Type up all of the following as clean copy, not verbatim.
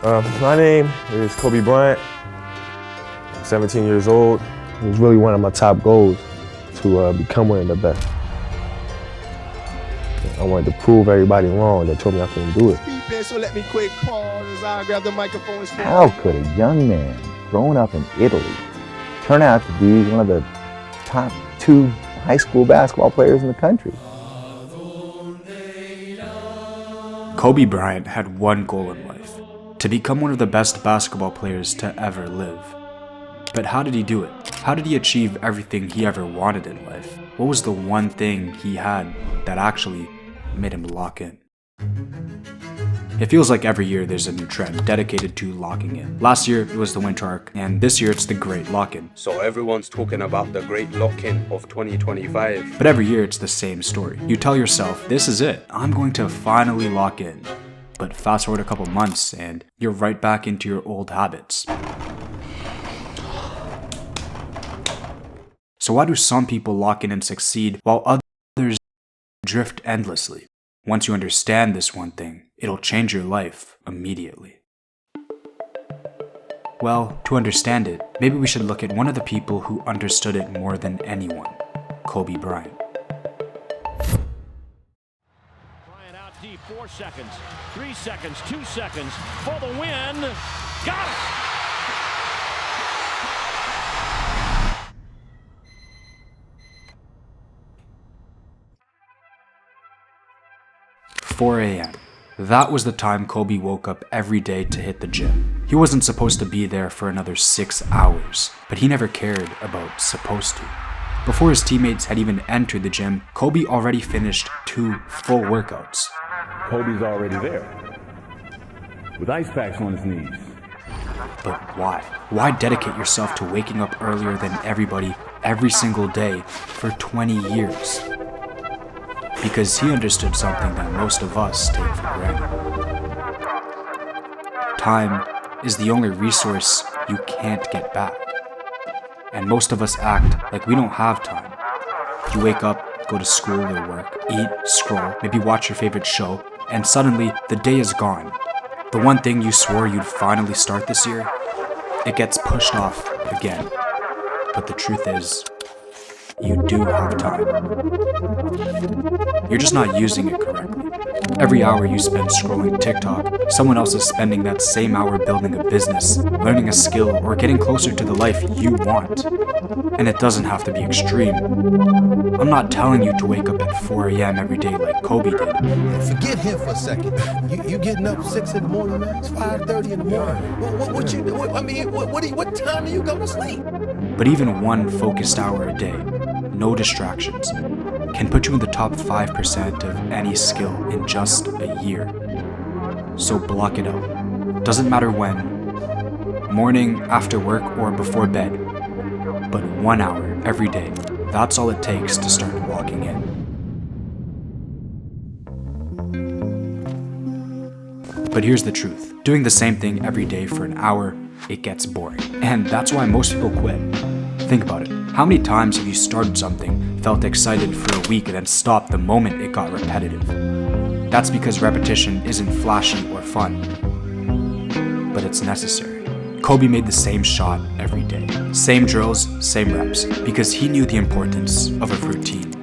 My name is Kobe Bryant. I'm 17 years old. It was really one of my top goals to become one of the best. I wanted to prove everybody wrong that told me I couldn't do it. So let me quick pause as I grab the microphone. How could a young man growing up in Italy turn out to be one of the top 2 high school basketball players in the country? Kobe Bryant had one goal in life: to become one of the best basketball players to ever live. But how did he do it? How did he achieve everything he ever wanted in life? What was the one thing he had that actually made him lock in? It feels like every year there's a new trend dedicated to locking in. Last year it was the winter arc, and this year it's the Great Lock-In. So everyone's talking about the Great Lock-In of 2025. But every year it's the same story. You tell yourself, this is it, I'm going to finally lock in. But fast forward a couple months and you're right back into your old habits. So why do some people lock in and succeed while others drift endlessly? Once you understand this one thing, it'll change your life immediately. Well, to understand it, maybe we should look at one of the people who understood it more than anyone: Kobe Bryant. Bryant out deep, 4 seconds, 3 seconds, 2 seconds for the win. Got it! 4 a.m. That was the time Kobe woke up every day to hit the gym. He wasn't supposed to be there for another 6 hours, but he never cared about supposed to. Before his teammates had even entered the gym, Kobe already finished 2 full workouts. Kobe's already there, with ice packs on his knees. But why? Why dedicate yourself to waking up earlier than everybody every single day for 20 years? Because he understood something that most of us take for granted. Time is the only resource you can't get back. And most of us act like we don't have time. You wake up, go to school or work, eat, scroll, maybe watch your favorite show, and suddenly the day is gone. The one thing you swore you'd finally start this year, it gets pushed off again. But the truth is, you do have time. You're just not using it correctly. Every hour you spend scrolling TikTok, someone else is spending that same hour building a business, learning a skill, or getting closer to the life you want. And it doesn't have to be extreme. I'm not telling you to wake up at 4 a.m. every day like Kobe did. Forget him for a second. You getting up 6 in the morning, man? It's 5:30 in the morning. What you do? What time do you go to sleep? But even one focused hour a day, no distractions, can put you in the top 5% of any skill in just a year. So block it out. Doesn't matter when, morning, after work, or before bed, but 1 hour every day. That's all it takes to start locking in. But here's the truth. Doing the same thing every day for an hour, it gets boring. And that's why most people quit. Think about it. How many times have you started something, felt excited for a week, and then stopped the moment it got repetitive? That's because repetition isn't flashy or fun, but it's necessary. Kobe made the same shot every day. Same drills, same reps, because he knew the importance of a routine.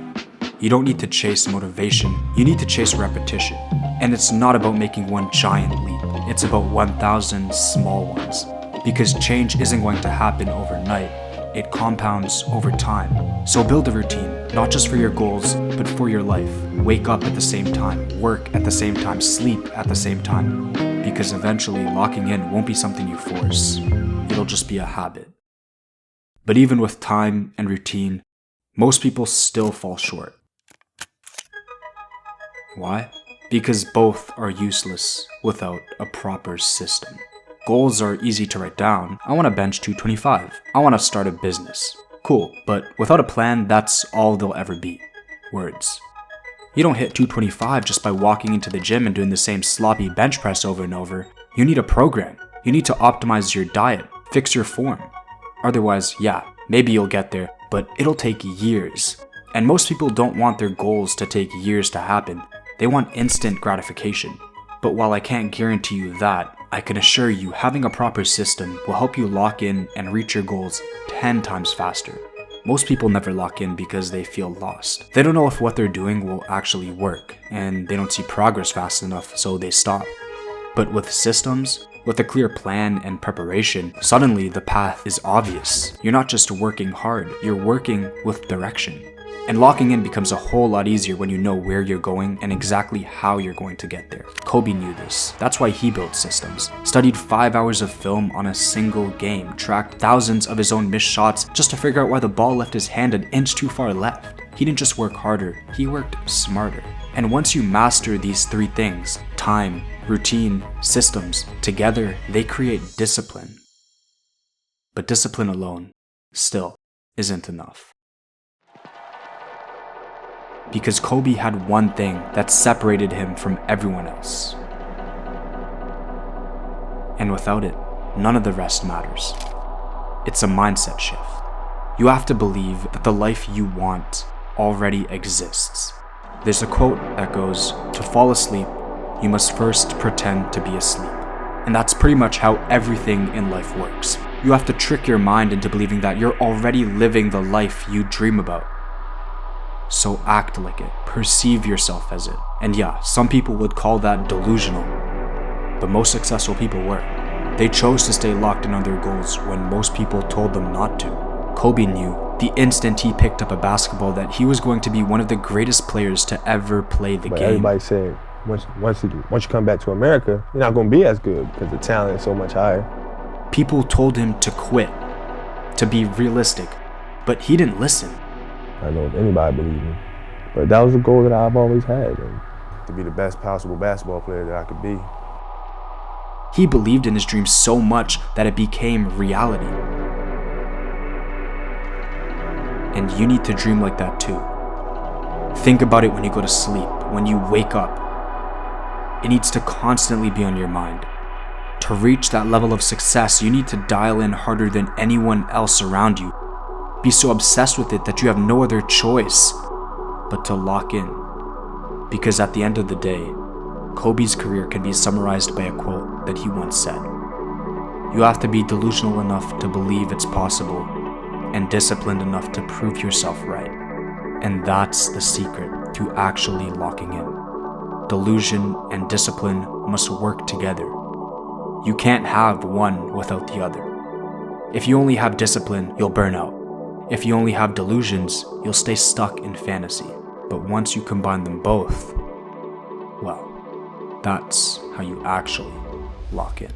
You don't need to chase motivation, you need to chase repetition. And it's not about making one giant leap, it's about 1,000 small ones. Because change isn't going to happen overnight, it compounds over time. So build a routine, not just for your goals, but for your life. Wake up at the same time, work at the same time, sleep at the same time. Because eventually locking in won't be something you force, it'll just be a habit. But even with time and routine, most people still fall short. Why? Because both are useless without a proper system. Goals are easy to write down. I want to bench 225. I want to start a business. Cool, but without a plan, that's all they'll ever be. Words. You don't hit 225 just by walking into the gym and doing the same sloppy bench press over and over. You need a program. You need to optimize your diet, fix your form. Otherwise, yeah, maybe you'll get there, but it'll take years. And most people don't want their goals to take years to happen. They want instant gratification. But while I can't guarantee you that, I can assure you, having a proper system will help you lock in and reach your goals 10 times faster. Most people never lock in because they feel lost. They don't know if what they're doing will actually work, and they don't see progress fast enough, so they stop. But with systems, with a clear plan and preparation, suddenly the path is obvious. You're not just working hard, you're working with direction. And locking in becomes a whole lot easier when you know where you're going and exactly how you're going to get there. Kobe knew this. That's why he built systems. Studied 5 hours of film on a single game, tracked thousands of his own missed shots just to figure out why the ball left his hand an inch too far left. He didn't just work harder, he worked smarter. And once you master these 3 things, time, routine, systems, together they create discipline. But discipline alone still isn't enough. Because Kobe had one thing that separated him from everyone else. And without it, none of the rest matters. It's a mindset shift. You have to believe that the life you want already exists. There's a quote that goes, "To fall asleep, you must first pretend to be asleep." And that's pretty much how everything in life works. You have to trick your mind into believing that you're already living the life you dream about. So act like it, perceive yourself as it. And yeah, some people would call that delusional, but most successful people were. They chose to stay locked in on their goals when most people told them not to. Kobe knew the instant he picked up a basketball that he was going to be one of the greatest players to ever play the But game. everybody said, once you come back to America, you're not going to be as good because the talent is so much higher. People told him to quit, to be realistic, but he didn't listen. I don't know if anybody believed me, but that was a goal that I've always had, and to be the best possible basketball player that I could be. He believed in his dream so much that it became reality. And you need to dream like that too. Think about it when you go to sleep, when you wake up. It needs to constantly be on your mind. To reach that level of success, you need to dial in harder than anyone else around you. Be so obsessed with it that you have no other choice but to lock in. Because at the end of the day, Kobe's career can be summarized by a quote that he once said. You have to be delusional enough to believe it's possible and disciplined enough to prove yourself right. And that's the secret to actually locking in. Delusion and discipline must work together. You can't have one without the other. If you only have discipline, you'll burn out. If you only have delusions, you'll stay stuck in fantasy. But once you combine them both, well, that's how you actually lock in.